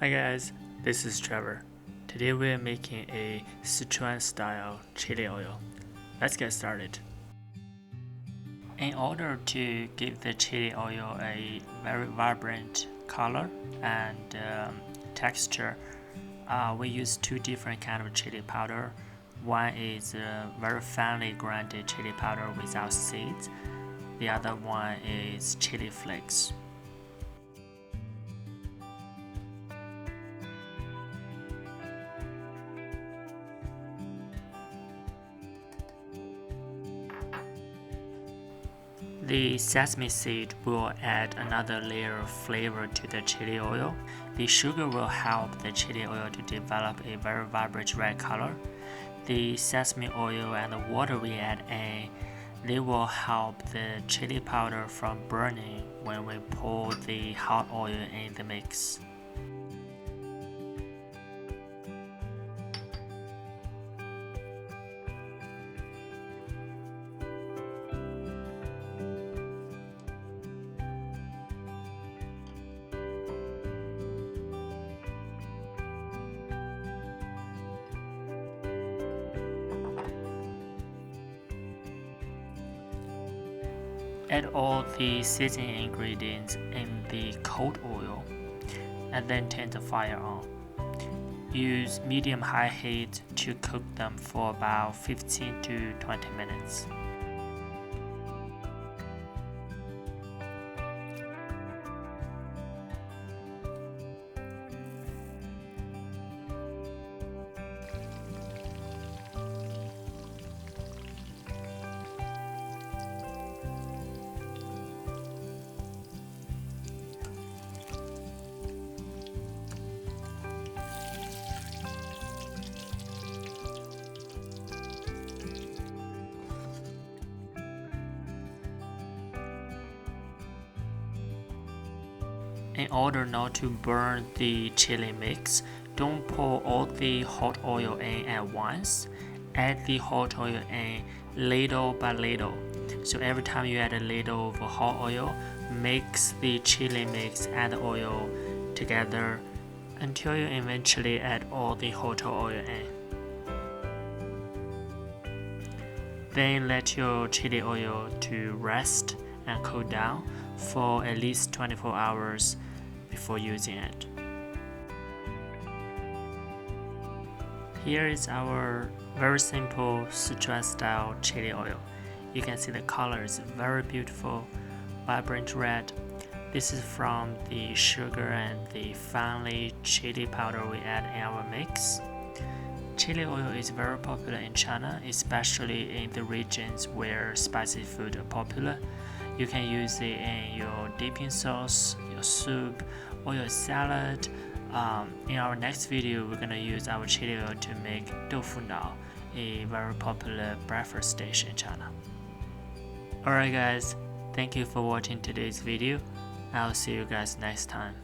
Hi guys, this is Trevor. Today we are making a Sichuan style chili oil. Let's get started. In order to give the chili oil a very vibrant color and texture, we use two different kinds of chili powder. One is very finely grounded chili powder without seeds. The other one is chili flakes. The sesame seed will add another layer of flavor to the chili oil. The sugar will help the chili oil to develop a very vibrant red color. The sesame oil and the water we add in, they will help the chili powder from burning when we pour the hot oil in the mix. Add all the seasoning ingredients in the cold oil and then turn the fire on. Use medium-high heat to cook them for about 15 to 20 minutes. In order not to burn the chili mix, don't pour all the hot oil in at once. Add the hot oil in little by little. So every time you add a little of hot oil, mix the chili mix and the oil together until you eventually add all the hot oil in. Then let your chili oil to rest and cool down for at least 24 hours before using it. Here is our very simple Sichuan style chili oil. You can see the color is very beautiful, vibrant red. This is from the sugar and the finely chili powder we add in our mix. Chili oil is very popular in China, especially in the regions where spicy food are popular. You can use it in your dipping sauce, your soup, or your salad. In our next video, we're gonna use our chili oil to make tofu nao, a very popular breakfast dish in China. Alright guys, thank you for watching today's video. I'll see you guys next time.